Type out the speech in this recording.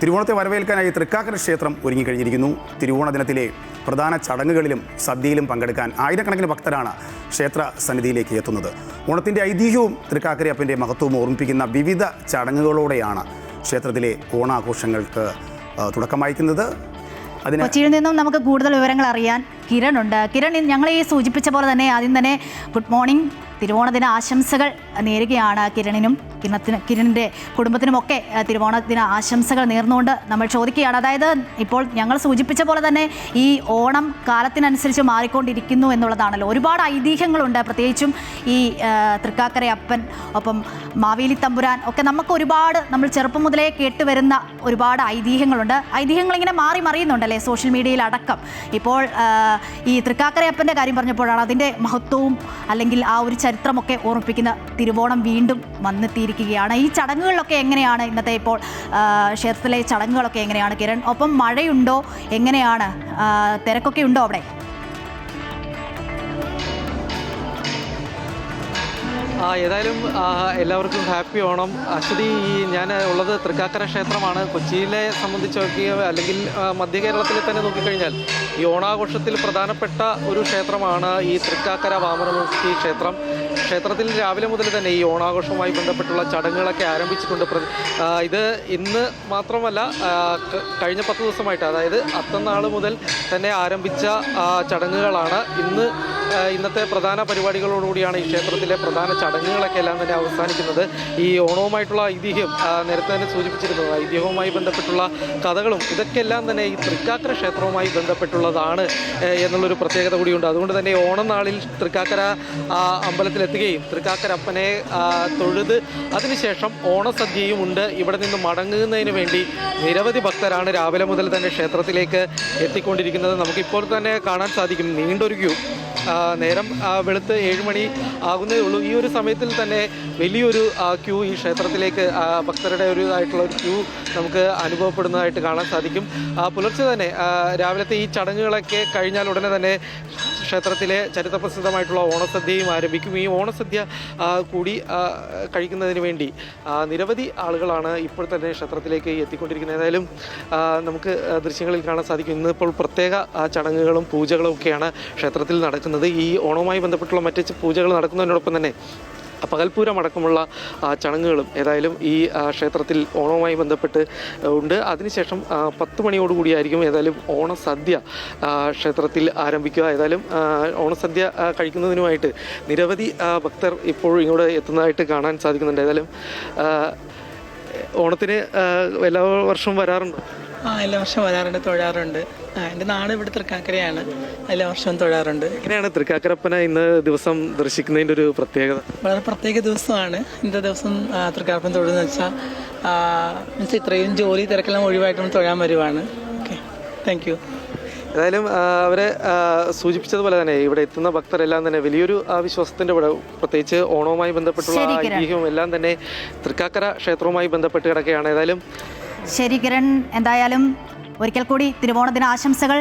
തിരുവോണത്തെ വരവേൽക്കാനായി തൃക്കാക്കര ക്ഷേത്രം ഒരുങ്ങിക്കഴിഞ്ഞിരിക്കുന്നു. തിരുവോണ ദിനത്തിലെ പ്രധാന ചടങ്ങുകളിലും സദ്യയിലും പങ്കെടുക്കാൻ ആയിരക്കണക്കിന് ഭക്തരാണ് ക്ഷേത്ര സന്നിധിയിലേക്ക് എത്തുന്നത്. ഓണത്തിൻ്റെ ഐതിഹ്യവും തൃക്കാക്കരയപ്പൻ്റെ മഹത്വവും ഓർമ്മിപ്പിക്കുന്ന വിവിധ ചടങ്ങുകളോടെയാണ് ക്ഷേത്രത്തിലെ ഓണാഘോഷങ്ങൾക്ക് തുടക്കമായിരിക്കുന്നത്. കൊച്ചിയിൽ നിന്നും നമുക്ക് കൂടുതൽ വിവരങ്ങൾ അറിയാൻ കിരണുണ്ട്. കിരൺ, ഞങ്ങൾ ഈ സൂചിപ്പിച്ച പോലെ തന്നെ ആദ്യം തന്നെ ഗുഡ് മോർണിംഗ്, തിരുവോണദിന ആശംസകൾ നേരുകയാണ് കിരണിൻ്റെ കുടുംബത്തിനുമൊക്കെ തിരുവോണദിന ആശംസകൾ നേർന്നുകൊണ്ട് നമ്മൾ ചോദിക്കുകയാണ്. അതായത് ഇപ്പോൾ ഞങ്ങൾ സൂചിപ്പിച്ച പോലെ തന്നെ ഈ ഓണം കാലത്തിനനുസരിച്ച് മാറിക്കൊണ്ടിരിക്കുന്നു എന്നുള്ളതാണല്ലോ. ഒരുപാട് ഐതിഹ്യങ്ങളുണ്ട്, പ്രത്യേകിച്ചും ഈ തൃക്കാക്കര അപ്പൻ ഒപ്പം മാവേലി തമ്പുരാൻ ഒക്കെ നമുക്ക് ഒരുപാട് നമ്മൾ ചെറുപ്പം മുതലേ കേട്ടുവരുന്ന ഒരുപാട് ഐതിഹ്യങ്ങളുണ്ട്. ഐതിഹ്യങ്ങൾ ഇങ്ങനെ മാറി മറിയുന്നുണ്ടല്ലേ സോഷ്യൽ മീഡിയയിൽ അടക്കം. ഇപ്പോൾ ഈ തൃക്കാക്കര അപ്പൻ്റെ കാര്യം പറഞ്ഞപ്പോഴാണ് അതിൻ്റെ മഹത്വവും അല്ലെങ്കിൽ ആ ഒരു ചരിത്രമൊക്കെ ഓർമ്മിപ്പിക്കുന്ന തിരുവോണം വീണ്ടും വന്നെത്തിയിരിക്കുകയാണ്. ഈ ചടങ്ങുകളിലൊക്കെ എങ്ങനെയാണ് ഇന്നത്തെ ഇപ്പോൾ ക്ഷേത്രത്തിലെ ചടങ്ങുകളൊക്കെ എങ്ങനെയാണ് കിരൺ? ഒപ്പം മഴയുണ്ടോ, എങ്ങനെയാണ്, തിരക്കൊക്കെ ഉണ്ടോ അവിടെ? ഏതായാലും എല്ലാവർക്കും ഹാപ്പി ഓണം. ആക്ച്വലി ഞാൻ ഉള്ളത് തൃക്കാക്കര ക്ഷേത്രമാണ്. കൊച്ചിയിലെ സംബന്ധിച്ച് നോക്കിയാൽ അല്ലെങ്കിൽ മധ്യ കേരളത്തിൽ തന്നെ നോക്കിക്കഴിഞ്ഞാൽ ഈ ഓണാഘോഷത്തിൽ പ്രധാനപ്പെട്ട ഒരു ക്ഷേത്രമാണ് ഈ തൃക്കാക്കര വാമനമൂർത്തി ക്ഷേത്രം. ക്ഷേത്രത്തിൽ രാവിലെ മുതൽ തന്നെ ഈ ഓണാഘോഷവുമായി ബന്ധപ്പെട്ടുള്ള ചടങ്ങുകളൊക്കെ ആരംഭിച്ചിട്ടുണ്ട്. ഇത് ഇന്ന് മാത്രമല്ല, കഴിഞ്ഞ 10 ദിവസമായിട്ട്, അതായത് അത്തനാൾ മുതൽ തന്നെ ആരംഭിച്ച ചടങ്ങുകളാണ്. ഇന്നത്തെ പ്രധാന പരിപാടികളോടുകൂടിയാണ് ഈ ക്ഷേത്രത്തിലെ പ്രധാന ചടങ്ങുകളൊക്കെ എല്ലാം തന്നെ അവസാനിക്കുന്നത്. ഈ ഓണവുമായിട്ടുള്ള ഐതിഹ്യം നേരത്തെ തന്നെ സൂചിപ്പിച്ചിരുന്നത്, ഐതിഹ്യവുമായി ബന്ധപ്പെട്ടുള്ള കഥകളും ഇതൊക്കെ എല്ലാം തന്നെ ഈ തൃക്കാക്കര ക്ഷേത്രവുമായി ബന്ധപ്പെട്ടുള്ളതാണ് എന്നുള്ളൊരു പ്രത്യേകത കൂടിയുണ്ട്. അതുകൊണ്ട് തന്നെ ഓണനാളിൽ തൃക്കാക്കര അമ്പലത്തിലെത്തുകയും തൃക്കാക്കര അപ്പനെ തൊഴുത് അതിനുശേഷം ഓണസദ്യയും ഉണ്ട്. ഇവിടെ നിന്ന് മടങ്ങുന്നതിന് വേണ്ടി നിരവധി ഭക്തരാണ് രാവിലെ മുതൽ തന്നെ ക്ഷേത്രത്തിലേക്ക് എത്തിക്കൊണ്ടിരിക്കുന്നത്. നമുക്കിപ്പോൾ തന്നെ കാണാൻ സാധിക്കും നീണ്ടൊരു ക്യൂ. നേരം വെളുത്ത് 7 മണി ആകുന്നേ ഉള്ളൂ. ഈ ഒരു സമയത്തിൽ തന്നെ വലിയൊരു ക്യൂ ഈ ക്ഷേത്രത്തിലേക്ക് ഭക്തരുടെ ആയിട്ടുള്ള ഒരു ക്യൂ നമുക്ക് അനുഭവപ്പെടുന്നതായിട്ട് കാണാൻ സാധിക്കും. പുലർച്ചെ തന്നെ രാവിലത്തെ ഈ ചടങ്ങുകളൊക്കെ കഴിഞ്ഞാൽ ഉടനെ തന്നെ ക്ഷേത്രത്തിലെ ചരിത്രപ്രസിദ്ധമായിട്ടുള്ള ഓണസദ്യയും ആരംഭിക്കും. ഈ ഓണസദ്യ കൂടി കഴിക്കുന്നതിന് വേണ്ടി നിരവധി ആളുകളാണ് ഇപ്പോൾ തന്നെ ക്ഷേത്രത്തിലേക്ക് എത്തിക്കൊണ്ടിരിക്കുന്നത്. ഏതായാലും നമുക്ക് ദൃശ്യങ്ങളിൽ കാണാൻ സാധിക്കും ഇന്നിപ്പോൾ പ്രത്യേക ചടങ്ങുകളും പൂജകളും ഒക്കെയാണ് ക്ഷേത്രത്തിൽ നടക്കുന്നത്. ഈ ഓണവുമായി ബന്ധപ്പെട്ടുള്ള മറ്റ് പൂജകൾ നടക്കുന്നതിനോടൊപ്പം തന്നെ പകൽപ്പൂരം അടക്കമുള്ള ചടങ്ങുകളും ഏതായാലും ഈ ക്ഷേത്രത്തിൽ ഓണവുമായി ബന്ധപ്പെട്ട് ഉണ്ട്. അതിനുശേഷം 10 മണിയോടുകൂടിയായിരിക്കും ഏതായാലും ഓണസദ്യ ക്ഷേത്രത്തിൽ ആരംഭിക്കുക. ഏതായാലും ഓണസദ്യ കഴിക്കുന്നതിനുമായിട്ട് നിരവധി ഭക്തർ ഇപ്പോൾ ഇങ്ങോട്ട് എത്തുന്നതായിട്ട് കാണാൻ സാധിക്കുന്നുണ്ട്. ഏതായാലും ഓണത്തിന് എല്ലാ വർഷവും വരാറുണ്ട്? എല്ലാ വർഷവും വരാറുണ്ട്, തൊഴാറുണ്ട്. എൻ്റെ നാട് ഇവിടെ തൃക്കാക്കരയാണ്. എല്ലാ വർഷവും തൊഴാറുണ്ട്. എങ്ങനെയാണ് തൃക്കാക്കരപ്പനെ ഇന്ന് ദിവസം ദർശിക്കുന്നതിൻ്റെ ഒരു പ്രത്യേകത? വളരെ പ്രത്യേക ദിവസമാണ് ഇന്നത്തെ ദിവസം തൃക്കാക്കരപ്പൻ തൊഴുതെന്ന് വെച്ചാൽ ഇത്രയും ജോലി തിരക്കെല്ലാം ഒഴിവായിട്ട് നമ്മൾ തൊഴാൻ വരുവാണ്. Okay, thank you. ഏതായാലും അവരെ സൂചിപ്പിച്ചതുപോലെ തന്നെ ഇവിടെ എത്തുന്ന ഭക്തരെല്ലാം തന്നെ വലിയൊരു വിശ്വാസത്തിൻ്റെ കൂടെ, പ്രത്യേകിച്ച് ഓണവുമായി ബന്ധപ്പെട്ടുള്ള ഐതിഹ്യവും എല്ലാം തന്നെ തൃക്കാക്കര ക്ഷേത്രവുമായി ബന്ധപ്പെട്ട് കിടക്കുകയാണ്. ഏതായാലും ശരി കിരൺ, എന്തായാലും ഒരിക്കൽ കൂടി തിരുവോണദിന ആശംസകൾ.